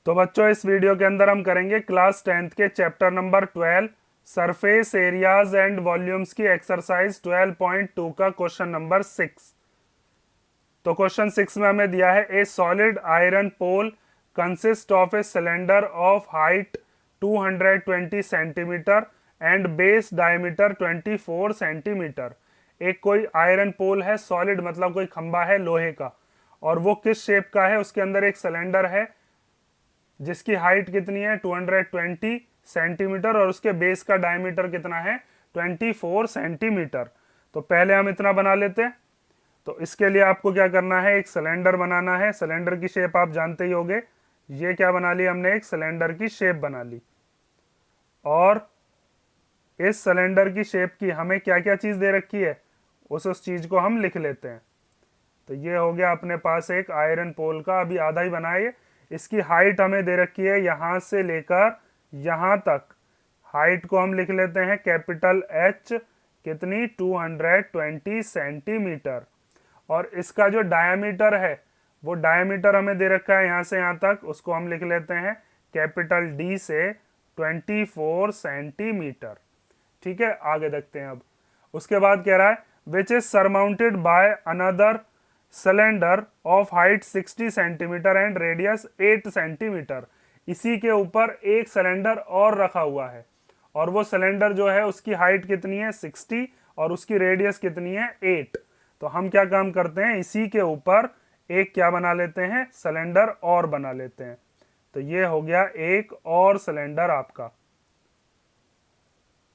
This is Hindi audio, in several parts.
तो बच्चों इस वीडियो के अंदर हम करेंगे क्लास 10th के chapter number 12 surface areas and volumes की एक्सरसाइज 12.2 का क्वेश्चन नंबर 6। तो क्वेश्चन 6 में हमें दिया है a solid iron pole consist of a cylinder of height 220 centimetre and base diameter 24 centimetre. एक कोई आयरन पोल है, सॉलिड मतलब कोई खंबा है लोहे का, और वो किस शेप का है, उसके अंदर एक सिलेंडर है जिसकी हाइट कितनी है 220 सेंटीमीटर और उसके बेस का डायमीटर कितना है 24 सेंटीमीटर। तो पहले हम इतना बना लेते हैं। तो इसके लिए आपको क्या करना है, एक सिलेंडर बनाना है। सिलेंडर की शेप आप जानते ही होंगे। ये क्या बना ली हमने, एक सिलेंडर की शेप बना ली। और इस सिलेंडर की शेप की हमें क्या क्या चीज दे रखी है, उस चीज को हम लिख लेते हैं। तो ये हो गया अपने पास एक आयरन पोल का, अभी आधा ही बना है ये। इसकी हाइट हमें दे रखी है यहां से लेकर यहां तक। हाइट को हम लिख लेते हैं कैपिटल एच, कितनी 220 सेंटीमीटर। और इसका जो डायमीटर है, वो डायमीटर हमें दे रखा है यहां से यहां तक, उसको हम लिख लेते हैं कैपिटल डी से 24 सेंटीमीटर। ठीक है, आगे देखते हैं अब। उसके बाद कह रहा है which is surmounted by another cylinder of height 60 centimetre and radius 8 centimetre. इसी के ऊपर एक सिलेंडर और रखा हुआ है, और वो सिलेंडर जो है उसकी हाइट कितनी है 60 और उसकी रेडियस कितनी है 8। तो हम क्या काम करते हैं, इसी के ऊपर एक क्या बना लेते हैं, सिलेंडर और बना लेते हैं। तो ये हो गया एक और सिलेंडर आपका।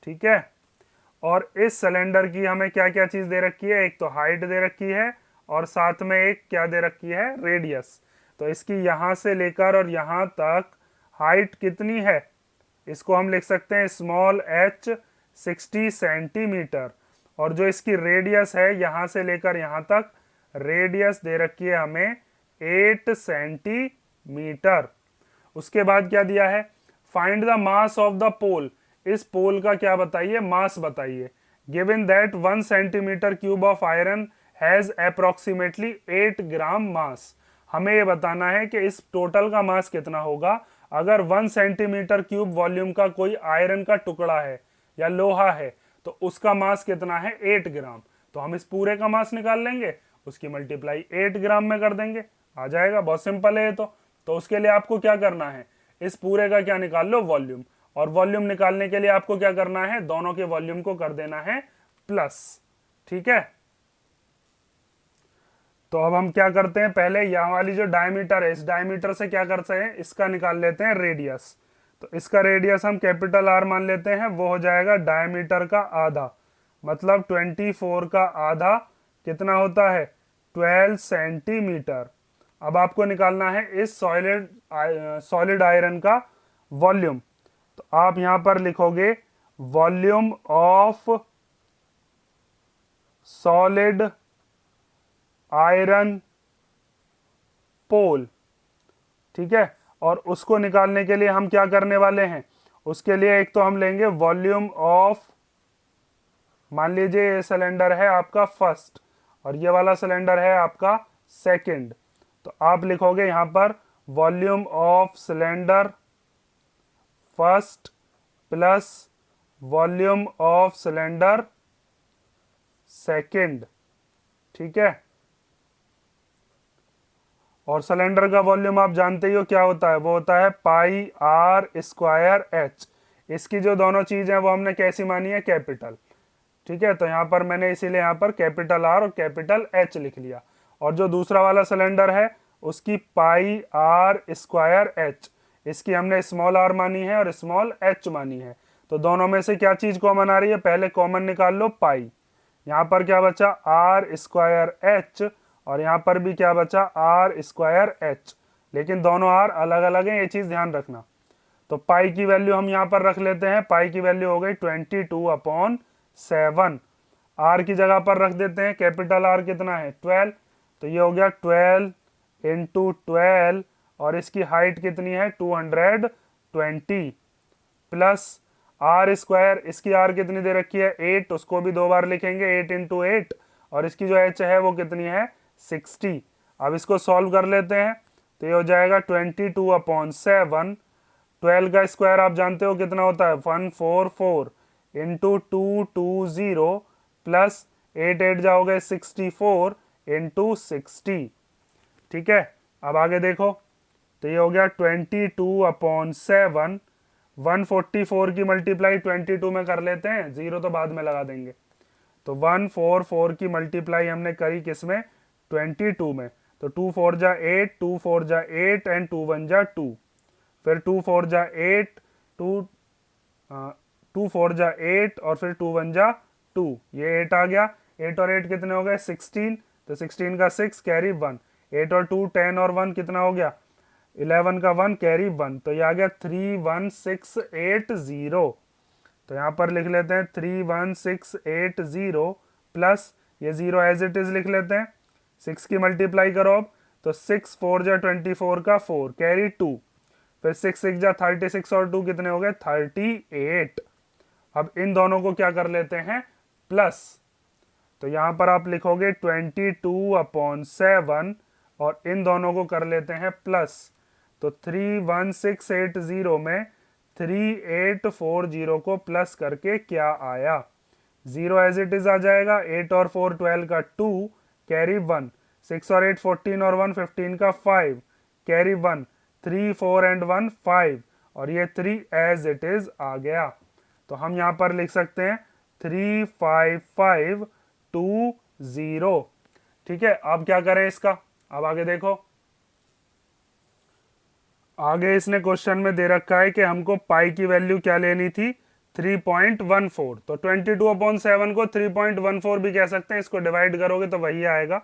ठीक है, और इस सिलेंडर की हमें क्या क्या चीज दे रखी है, एक तो हाइट दे रखी है और साथ में एक क्या दे रखी है, रेडियस। तो इसकी यहां से लेकर और यहां तक हाइट कितनी है, इसको हम लिख सकते हैं स्मॉल एच 60 सेंटीमीटर। और जो इसकी रेडियस है यहां से लेकर यहां तक, रेडियस दे रखी है हमें 8 सेंटीमीटर। उसके बाद क्या दिया है, find the mass of the pole. इस पोल का क्या बताइए, मास बताइए। Given that 1 centimetre cube of iron has approximately 8 gram mass. हमें ये बताना है कि इस टोटल का मास कितना होगा अगर 1 सेंटीमीटर क्यूब वॉल्यूम का कोई आयरन का टुकड़ा है या लोहा है, तो उसका मास कितना है 8 ग्राम। तो हम इस पूरे का मास निकाल लेंगे, उसकी मल्टीप्लाई 8 ग्राम में कर देंगे, आ जाएगा। बहुत सिंपल है ये तो उसके लिए आपको क्या करना है, इस पूरे का क्या निकाल लो, वॉल्यूम। और वॉल्यूम निकालने के लिए आपको क्या करना है, दोनों के वॉल्यूम को कर देना है प्लस। ठीक है, तो अब हम क्या करते हैं, पहले यहां वाली जो डायमीटर है, इस डायमीटर से क्या करते हैं, इसका निकाल लेते हैं रेडियस। तो इसका रेडियस हम कैपिटल आर मान लेते हैं, वो हो जाएगा डायमीटर का आधा। मतलब 24 का आधा कितना होता है, 12 सेंटीमीटर। अब आपको निकालना है इस सॉलिड आयरन का वॉल्यूम। तो आप यहां पर लिखोगे volume of solid iron pole. ठीक है, और उसको निकालने के लिए हम क्या करने वाले हैं, उसके लिए एक तो हम लेंगे वॉल्यूम ऑफ, मान लीजिए ये सिलेंडर है आपका फर्स्ट और ये वाला सिलेंडर है आपका सेकंड। तो आप लिखोगे यहां पर volume of cylinder first plus volume of cylinder second. ठीक है, और सिलेंडर का वॉल्यूम आप जानते ही हो क्या होता है, वो होता है पाई आर स्क्वायर एच। इसकी जो दोनों चीज है वो हमने कैसी मानी है, कैपिटल। ठीक है, तो यहां पर मैंने इसीलिए यहां पर कैपिटल आर और कैपिटल एच लिख लिया। और जो दूसरा वाला सिलेंडर है उसकी पाई आर स्क्वायर एच, इसकी हमने स्मॉल आर मानी है और स्मॉल एच मानी है। तो दोनों में से क्या चीज कॉमन आ रही है, पहले कॉमन निकाल लो पाई। यहां पर क्या बचा, आर स्क्वायर एच, और यहां पर भी क्या बचा, आर स्क्वायर एच। लेकिन दोनों आर अलग अलग हैं, ये चीज ध्यान रखना। तो पाई की वैल्यू हम यहां पर रख लेते हैं, पाई की वैल्यू हो गई 22/7। आर की जगह पर रख देते हैं कैपिटल आर कितना है 12। तो ये हो गया 12 इंटू 12, और इसकी हाइट कितनी है 220 प्लस आर स्क्वायर, इसकी आर कितनी दे रखी है 8, उसको भी दो बार लिखेंगे 8 इंटू 8, और इसकी जो एच है वो कितनी है 60। अब इसको सॉल्व कर लेते हैं। तो ये हो जाएगा 22/7। 12 का स्क्वायर आप जानते हो कितना होता है 144 इंटू 220 प्लस 8 जाओगे 64 इंटू 60। ठीक है, अब आगे देखो, तो ये हो गया 22/7। 144 की मल्टीप्लाई 22 में कर लेते हैं, जीरो तो बाद में लगा देंगे। तो 144 की मल्टीप्लाई हमने करी किसमें 22 में, तो 2 4 जा 8, 2 4 जा 8 एंड 2 1 जा 2, फिर 2 4 जा 8, 2 4 जा 8 और फिर 2 1 जा 2, ये 8 आ गया। 8 और 8 कितने हो गए 16, तो 16 का 6 कैरी 1, 8 और 2 10 और 1 कितना हो गया 11 का 1 कैरी 1, तो ये आ गया 31680। तो यहाँ पर लिख लेते हैं 31680 प्लस ये जीरो एज इट इज लिख लेते हैं। 6 की मल्टीप्लाई करो अब, तो 6 4 जा 24 का 4 कैरी 2, फिर 6 6 जा 36 और 2 कितने हो गए 38। अब इन दोनों को क्या कर लेते हैं प्लस, तो यहां पर आप लिखोगे 22/7 और इन दोनों को कर लेते हैं प्लस, तो 31680 में 3840 को प्लस करके क्या आया, जीरो एज इट इज आ जाएगा। 8 और 4 12 का 2 कैरी 1, 6 और 8 14 और 1 15 का 5 कैरी 1, 3 4 एंड 1 5 और ये 3 एज इट इज आ गया। तो हम यहां पर लिख सकते हैं 35520। ठीक है, अब क्या करें इसका, अब आगे देखो, आगे इसने क्वेश्चन में दे रखा है कि हमको पाई की वैल्यू क्या लेनी थी 3.14, तो 22/7 को 3.14 भी कह सकते हैं, इसको डिवाइड करोगे तो वही आएगा।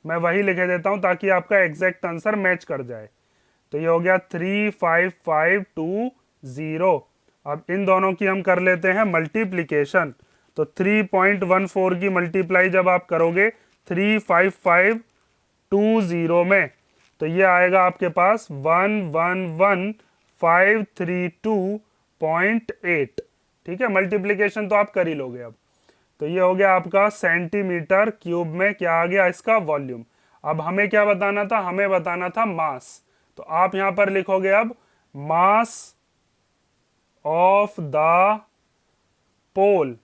मैं वही लिखे देता हूं ताकि आपका एग्जैक्ट आंसर मैच कर जाए। तो ये हो गया 35520। अब इन दोनों की हम कर लेते हैं मल्टीप्लीकेशन, तो 3.14 की मल्टीप्लाई जब आप करोगे 35520 में, तो ये आएगा आपके पास 111532.8। ठीक है, मल्टीप्लीकेशन तो आप कर ही लोगे अब। तो ये हो गया आपका सेंटीमीटर क्यूब में क्या आ गया इसका वॉल्यूम। अब हमें क्या बताना था, हमें बताना था मास, तो आप यहां पर लिखोगे अब मास ऑफ द पोल।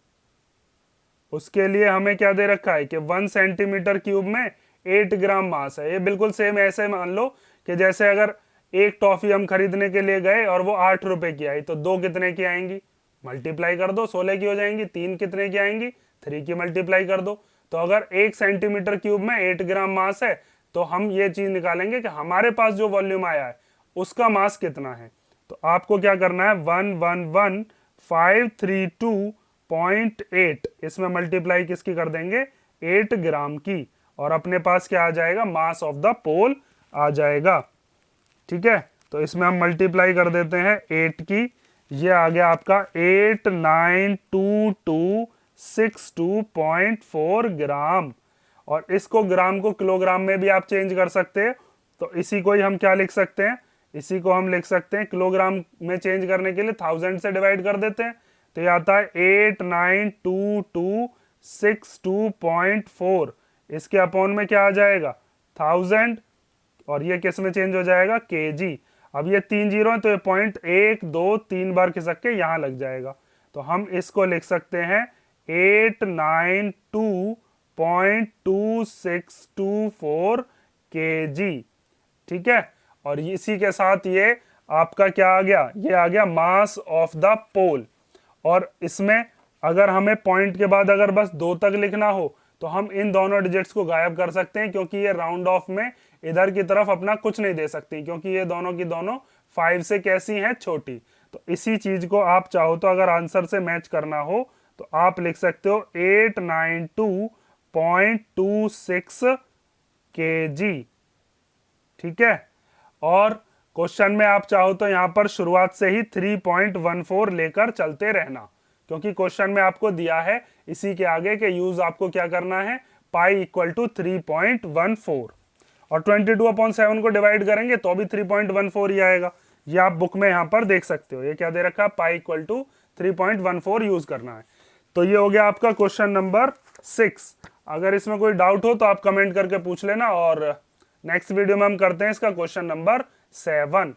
उसके लिए हमें क्या दे रखा है कि 1 सेंटीमीटर क्यूब में 8 ग्राम मास है। ये बिल्कुल सेम ऐसे मान लो कि जैसे अगर एक टॉफी हम खरीदने के लिए गए और वो 8 रुपए की आई, तो 2 कितने की आएंगी, मल्टीप्लाई कर दो 16 की हो जाएंगी। 3 कितने की आएंगी 3 की मल्टीप्लाई कर दो। तो अगर 1 सेंटीमीटर क्यूब में 8 ग्राम मास है, तो हम ये चीज निकालेंगे कि हमारे पास जो वॉल्यूम आया है उसका मास कितना है। तो आपको क्या करना है 111532.8, इसमें मल्टीप्लाई किसकी कर देंगे 8 ग्राम की, और अपने पास क्या आ जाएगा मास ऑफ द पोल आ जाएगा। ठीक है, तो इसमें हम मल्टीप्लाई कर देते हैं 8 की, ये आ गया आपका 892262.4 ग्राम। और इसको ग्राम को किलोग्राम में भी आप चेंज कर सकते हैं, तो इसी को ही हम क्या लिख सकते हैं, इसी को हम लिख सकते हैं किलोग्राम में चेंज करने के लिए 1000 से डिवाइड कर देते हैं, तो ये आता है 892262.4, इसके अपॉन में क्या आ जाएगा 1000, और ये किस में चेंज हो जाएगा केजी। अब ये 3 जीरो है तो ये 0.123 बार खिसक के यहां लग जाएगा, तो हम इसको लिख सकते हैं 892.2624 केजी। ठीक है, और इसी के साथ ये आपका क्या आ गया, ये आ गया मास ऑफ द पोल। और इसमें अगर हमें पॉइंट के बाद अगर बस 2 तक लिखना हो तो हम इन दोनों डिजिट्स को गायब कर सकते हैं, क्योंकि ये राउंड ऑफ में इधर की तरफ अपना कुछ नहीं दे सकती, क्योंकि ये दोनों की दोनों 5 से कैसी हैं छोटी। तो इसी चीज को आप चाहो तो अगर आंसर से मैच करना हो तो आप लिख सकते हो 892.26 केजी। ठीक है, और क्वेश्चन में आप चाहो तो यहां पर शुरुआत से ही 3.14 लेकर चलते रहना, क्योंकि क्वेश्चन में आपको दिया है इसी के आगे के यूज आपको क्या करना है पाई इक्वल टू 3.14, और 22/7 को डिवाइड करेंगे तो भी 3.14 ही आएगा। ये आप बुक में यहां पर देख सकते हो, ये क्या दे रखा है पाई इक्वल टू 3.14 यूज करना है। तो ये हो गया आपका क्वेश्चन नंबर 6। अगर इसमें कोई डाउट हो तो आप कमेंट करके पूछ लेना, और नेक्स्ट वीडियो में हम करते हैं इसका क्वेश्चन नंबर 7।